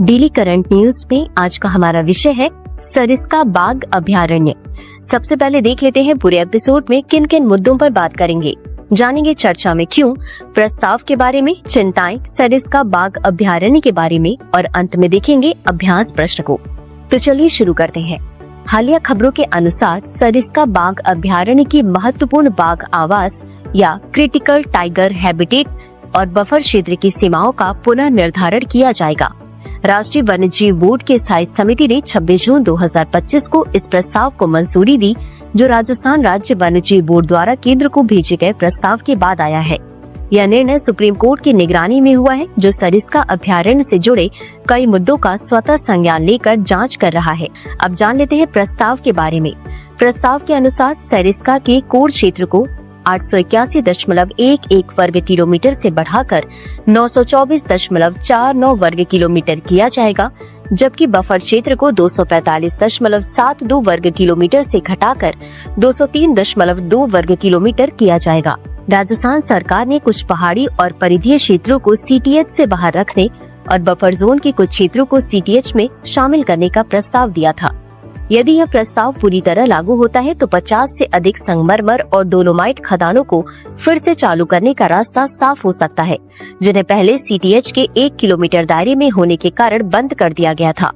Daily current news में आज का हमारा विषय है सरिस्का बाघ अभयारण्य। सबसे पहले देख लेते हैं पूरे एपिसोड में किन किन मुद्दों पर बात करेंगे। जानेंगे चर्चा में क्यों, प्रस्ताव के बारे में, चिंताएं सरिस्का बाघ अभयारण्य के बारे में और अंत में देखेंगे अभ्यास प्रश्न को। तो चलिए शुरू करते हैं। हालिया खबरों के अनुसार सरिस्का बाघ अभयारण्य की महत्वपूर्ण बाघ आवास या क्रिटिकल टाइगर हैबिटेट और बफर क्षेत्र की सीमाओं का पुनः निर्धारण किया जाएगा। राष्ट्रीय वन्यजीव बोर्ड की स्थायी समिति ने 26 जून 2025 को इस प्रस्ताव को मंजूरी दी, जो राजस्थान राज्य वन्यजीव बोर्ड द्वारा केंद्र को भेजे गए प्रस्ताव के बाद आया है। यह निर्णय सुप्रीम कोर्ट की निगरानी में हुआ है, जो सरिस्का अभयारण्य से जुड़े कई मुद्दों का स्वतः संज्ञान लेकर जांच कर रहा है। अब जान लेते हैं प्रस्ताव के बारे में। प्रस्ताव के अनुसार सरिस्का के कोर क्षेत्र को 881.11 वर्ग किलोमीटर से बढ़ाकर 924.49 वर्ग किलोमीटर किया जाएगा, जबकि बफर क्षेत्र को 245.72 वर्ग किलोमीटर से घटाकर 203.2 वर्ग किलोमीटर किया जाएगा। राजस्थान सरकार ने कुछ पहाड़ी और परिधीय क्षेत्रों को सीटीएच से बाहर रखने और बफर जोन के कुछ क्षेत्रों को सीटीएच में शामिल करने का प्रस्ताव दिया था। यदि यह प्रस्ताव पूरी तरह लागू होता है तो 50 से अधिक संगमरमर और डोलोमाइट खदानों को फिर से चालू करने का रास्ता साफ हो सकता है, जिन्हें पहले सीटीएच के 1 किलोमीटर दायरे में होने के कारण बंद कर दिया गया था।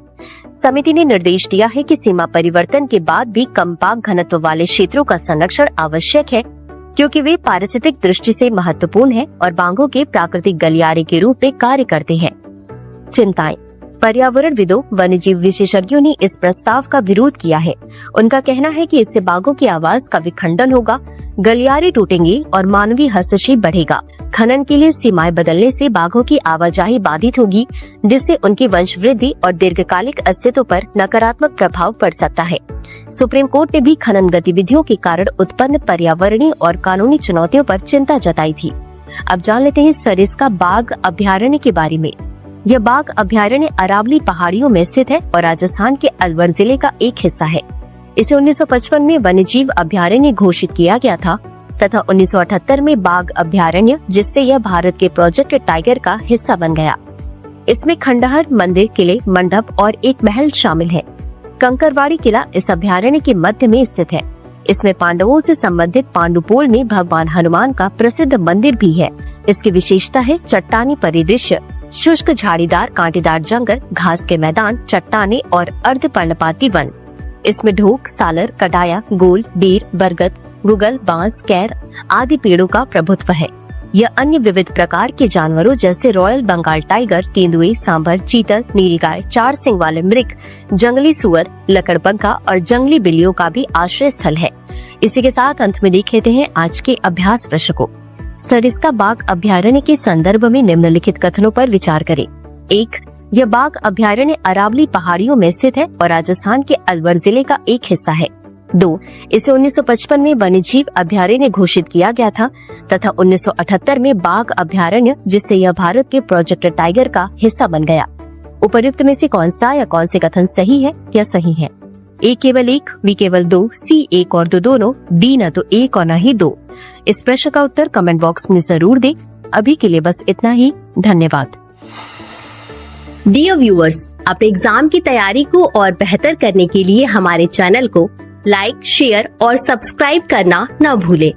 समिति ने निर्देश दिया है कि सीमा परिवर्तन के बाद भी कम पाक घनत्व वाले क्षेत्रों का संरक्षण आवश्यक है, क्योंकि वे पारिस्थितिक दृष्टि से महत्वपूर्ण है और बाघों के प्राकृतिक गलियारे के रूप में कार्य करते हैं। चिंताएं। पर्यावरणविदों, वन्यजीव विशेषज्ञों ने इस प्रस्ताव का विरोध किया है। उनका कहना है कि इससे बाघों की आवास का विखंडन होगा, गलियारे टूटेंगे और मानवीय हस्तक्षेप बढ़ेगा। खनन के लिए सीमाएं बदलने से बाघों की आवाजाही बाधित होगी, जिससे उनकी वंश वृद्धि और दीर्घकालिक अस्तित्व पर नकारात्मक प्रभाव पड़ सकता है। सुप्रीम कोर्ट ने भी खनन गतिविधियों के कारण उत्पन्न पर्यावरणीय और कानूनी चुनौतियों पर चिंता जताई थी। अब जान लेते हैं सरिस्का बाघ अभयारण्य के बारे में। यह बाघ अभयारण्य अरावली पहाड़ियों में स्थित है और राजस्थान के अलवर जिले का एक हिस्सा है। इसे 1955 में वन्यजीव अभयारण्य घोषित किया गया था तथा 1978 में बाघ अभयारण्य, जिससे यह भारत के प्रोजेक्ट टाइगर का हिस्सा बन गया। इसमें खंडहर, मंदिर, किले, मंडप और एक महल शामिल है। कंकरवाड़ी किला इस अभयारण्य के मध्य में स्थित है। इसमें पांडवों से संबंधित पांडुपोल में भगवान हनुमान का प्रसिद्ध मंदिर भी है। इसकी विशेषता है चट्टानी परिदृश्य, शुष्क झाड़ीदार कांटेदार जंगल, घास के मैदान, चट्टाने और अर्ध पर्णपाती वन। इसमें ढोक, सालर, कटाया, गोल, बेर, बरगद, गुगल, बांस, कैर आदि पेड़ों का प्रभुत्व है। यह अन्य विविध प्रकार के जानवरों जैसे रॉयल बंगाल टाइगर, तेंदुए, सांभर, चीतल, नीलगाय, 4 सिंग वाले मृग, जंगली सुअर, लकड़बग्घा और जंगली बिल्लियों का भी आश्रय स्थल है। इसी के साथ अंत में देख लेते हैं आज के अभ्यास प्रश्न को। सरिस्का बाघ अभयारण्य के संदर्भ में निम्नलिखित कथनों पर विचार करें। 1. यह बाघ अभयारण्य अरावली पहाड़ियों में स्थित है और राजस्थान के अलवर जिले का एक हिस्सा है। 2. इसे 1955 में वन्यजीव अभयारण्य घोषित किया गया था तथा 1978 में बाघ अभयारण्य, जिससे यह भारत के प्रोजेक्ट टाइगर का हिस्सा बन गया। उपर्युक्त में से कौन सा या कौन से कथन सही है या सही है? ए केवल 1, बी केवल 2, सी 1 और 2 दोनों, डी न तो 1 और न ही 2। इस प्रश्न का उत्तर कमेंट बॉक्स में जरूर दें। अभी के लिए बस इतना ही। धन्यवाद। डियर व्यूअर्स, अपने एग्जाम की तैयारी को और बेहतर करने के लिए हमारे चैनल को लाइक, शेयर और सब्सक्राइब करना न भूलें।